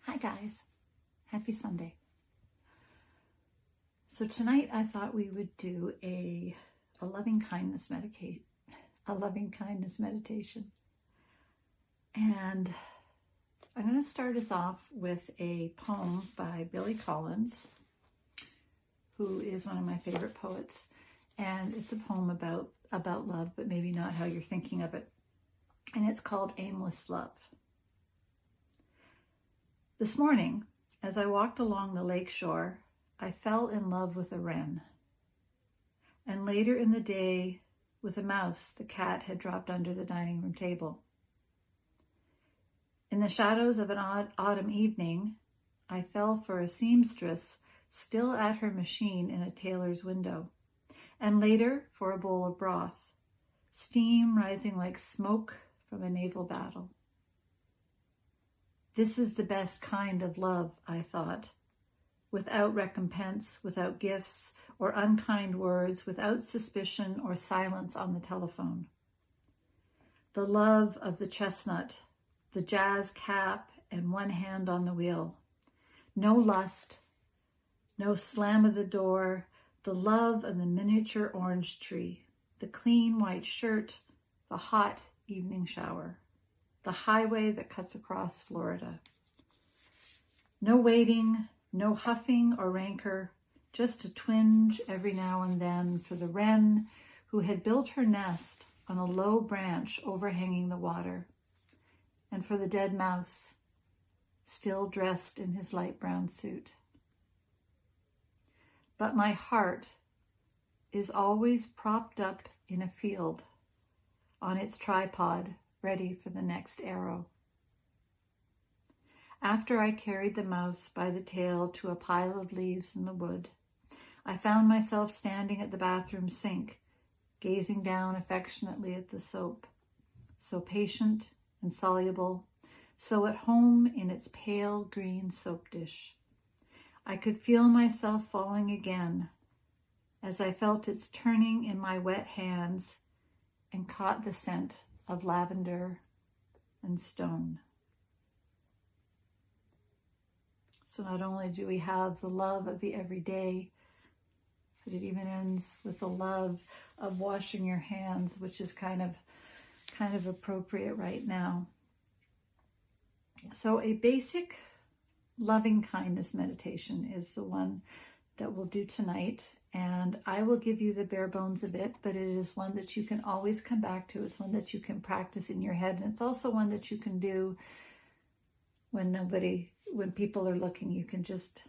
Hi guys, happy Sunday. So tonight I thought we would do a loving kindness meditation. And I'm going to start us off with a poem by Billy Collins, who is one of my favorite poets. And it's a poem about love, but maybe not how you're thinking of it. And it's called Aimless Love. This morning, as I walked along the lake shore, I fell in love with a wren. And later in the day, with a mouse the cat had dropped under the dining room table. In the shadows of an autumn evening, I fell for a seamstress still at her machine in a tailor's window, and later for a bowl of broth, steam rising like smoke from a naval battle. This is the best kind of love, I thought, without recompense, without gifts or unkind words, without suspicion or silence on the telephone. The love of the chestnut, the jazz cap, and one hand on the wheel. No lust, no slam of the door, the love of the miniature orange tree, the clean white shirt, the hot evening shower, the highway that cuts across Florida. No waiting, no huffing or rancor, just a twinge every now and then for the wren who had built her nest on a low branch overhanging the water, and for the dead mouse, still dressed in his light brown suit. But my heart is always propped up in a field on its tripod, ready for the next arrow. After I carried the mouse by the tail to a pile of leaves in the wood, I found myself standing at the bathroom sink, gazing down affectionately at the soap, so patient and soluble, so at home in its pale green soap dish. I could feel myself falling again as I felt its turning in my wet hands and caught the scent of lavender and stone. So not only do we have the love of the everyday, but it even ends with the love of washing your hands, which is kind of appropriate right now. So a basic loving kindness meditation is the one that we'll do tonight. And I will give you the bare bones of it, but it is one that you can always come back to. It's one that you can practice in your head. And it's also one that you can do when people are looking. You can just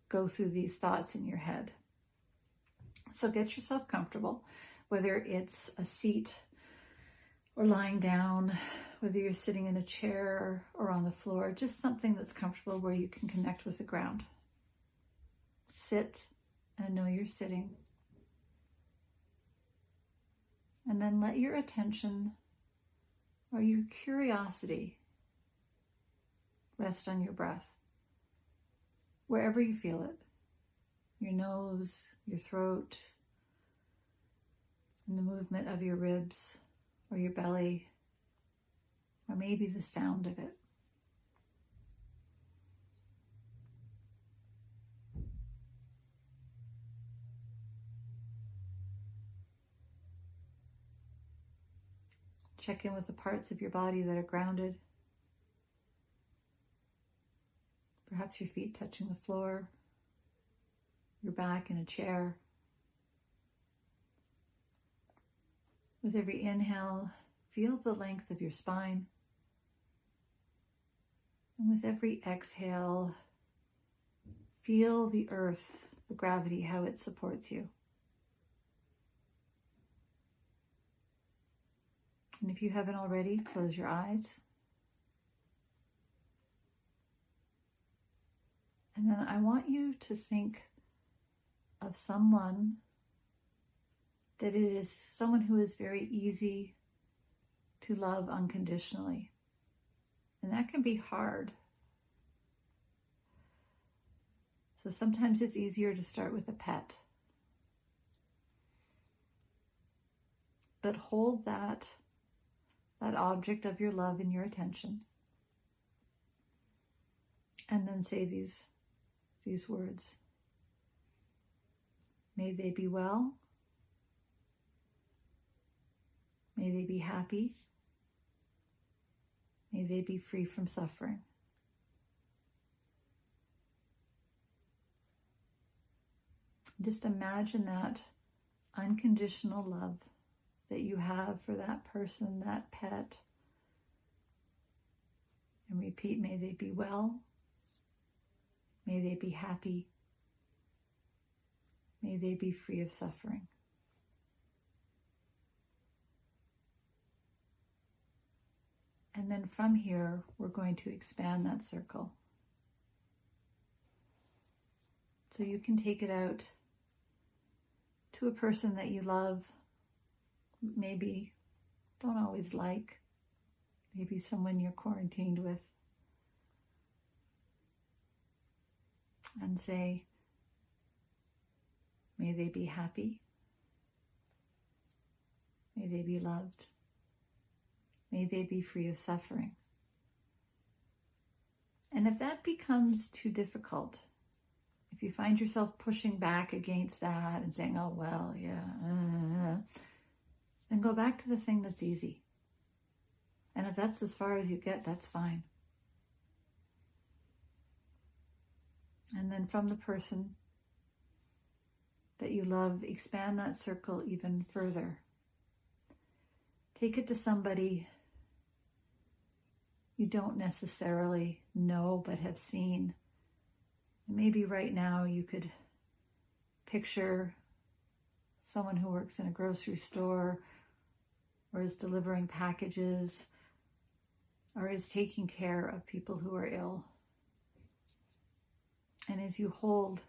go through these thoughts in your head. So get yourself comfortable, whether it's a seat or lying down, whether you're sitting in a chair or on the floor, just something that's comfortable where you can connect with the ground. Sit and know you're sitting. And then let your attention or your curiosity rest on your breath, wherever you feel it. Your nose, your throat, and the movement of your ribs or your belly, or maybe the sound of it. Check in with the parts of your body that are grounded. Perhaps your feet touching the floor, your back in a chair. With every inhale, feel the length of your spine. And with every exhale, feel the earth, the gravity, how it supports you. And if you haven't already, close your eyes. And then I want you to think of someone that it is someone who is very easy to love unconditionally. And that can be hard. So sometimes it's easier to start with a pet. But hold that object of your love in your attention. And then say these words. May they be well. May they be happy. May they be free from suffering. Just imagine that unconditional love that you have for that person, that pet. And repeat, may they be well. May they be happy. May they be free of suffering. And then from here, we're going to expand that circle. So you can take it out to a person that you love, maybe don't always like, maybe someone you're quarantined with, and say, may they be happy, may they be loved, may they be free of suffering. And if that becomes too difficult, if you find yourself pushing back against that and saying, oh, well, yeah, then go back to the thing that's easy. And if that's as far as you get, that's fine. And then from the person that you love, expand that circle even further. Take it to somebody you don't necessarily know but have seen. Maybe right now you could picture someone who works in a grocery store or is delivering packages or is taking care of people who are ill. And as you hold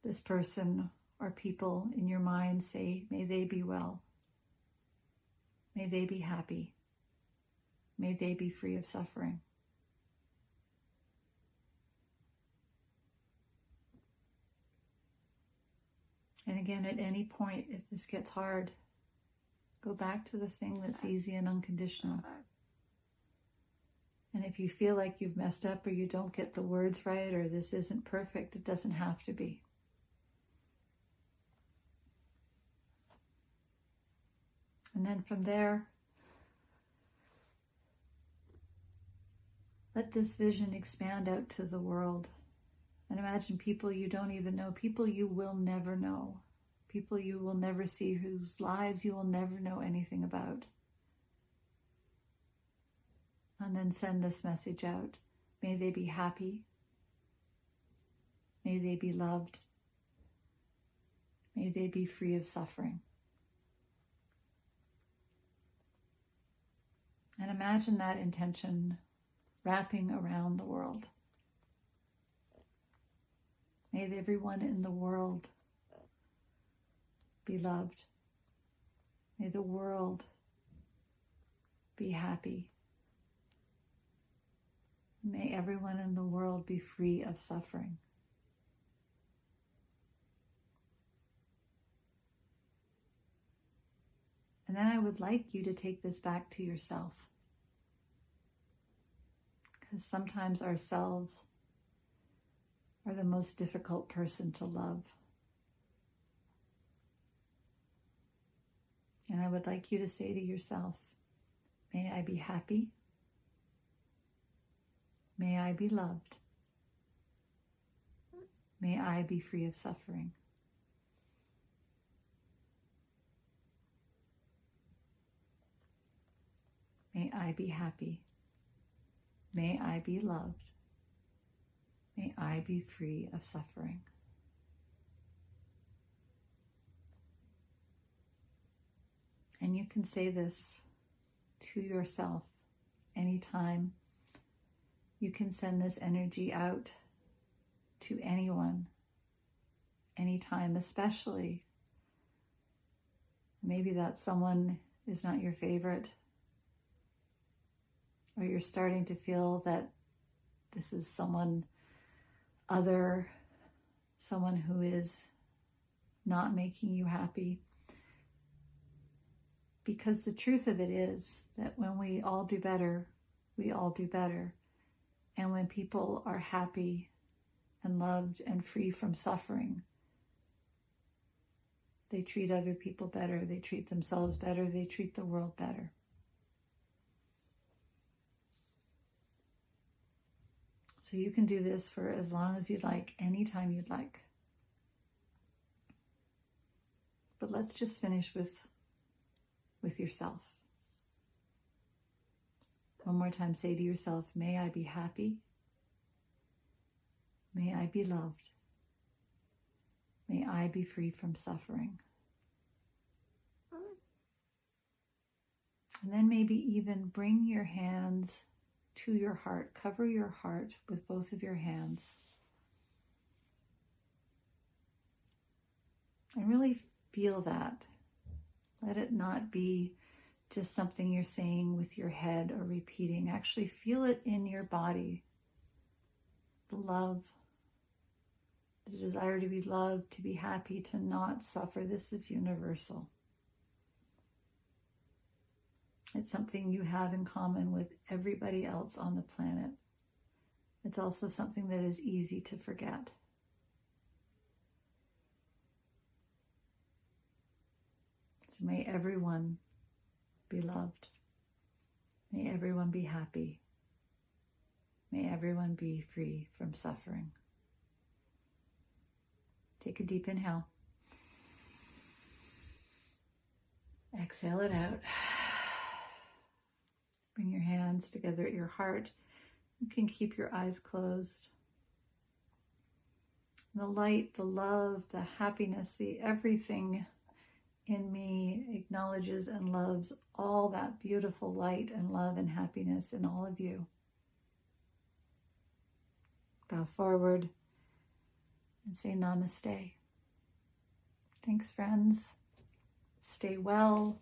this person or people in your mind, say, may they be well. May they be happy. May they be free of suffering. And again, at any point, if this gets hard, go back to the thing that's easy and unconditional. And if you feel like you've messed up or you don't get the words right or this isn't perfect, it doesn't have to be. And then from there, let this vision expand out to the world. And imagine people you don't even know, people you will never know, people you will never see, whose lives you will never know anything about. And then send this message out. May they be happy. May they be loved. May they be free of suffering. And imagine that intention wrapping around the world. May everyone in the world be loved. May the world be happy. May everyone in the world be free of suffering. And then I would like you to take this back to yourself. Because sometimes ourselves are the most difficult person to love. And I would like you to say to yourself, may I be happy. May I be loved. May I be free of suffering. May I be happy. May I be loved. May I be free of suffering. And you can say this to yourself anytime. You can send this energy out to anyone, anytime, especially. Maybe that someone is not your favorite, or you're starting to feel that this is someone other, someone who is not making you happy. Because the truth of it is that when we all do better, we all do better. And when people are happy and loved and free from suffering, they treat other people better, they treat themselves better, they treat the world better. So you can do this for as long as you'd like, anytime you'd like. But let's just finish with yourself. One more time, say to yourself, may I be happy. May I be loved. May I be free from suffering. And then maybe even bring your hands to your heart. Cover your heart with both of your hands. And really feel that. Let it not be just something you're saying with your head or repeating. Actually feel it in your body. The love, the desire to be loved, to be happy, to not suffer. This is universal. It's something you have in common with everybody else on the planet. It's also something that is easy to forget. So may everyone be loved. May everyone be happy. May everyone be free from suffering. Take a deep inhale. Exhale it out. Bring your hands together at your heart. You can keep your eyes closed. The light, the love, the happiness, the everything in me acknowledges and loves all that beautiful light and love and happiness in all of you. Bow forward and say namaste. Thanks, friends. Stay well,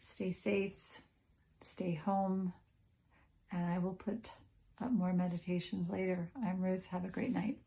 stay safe, stay home, and I will put up more meditations later. I'm Ruth. Have a great night.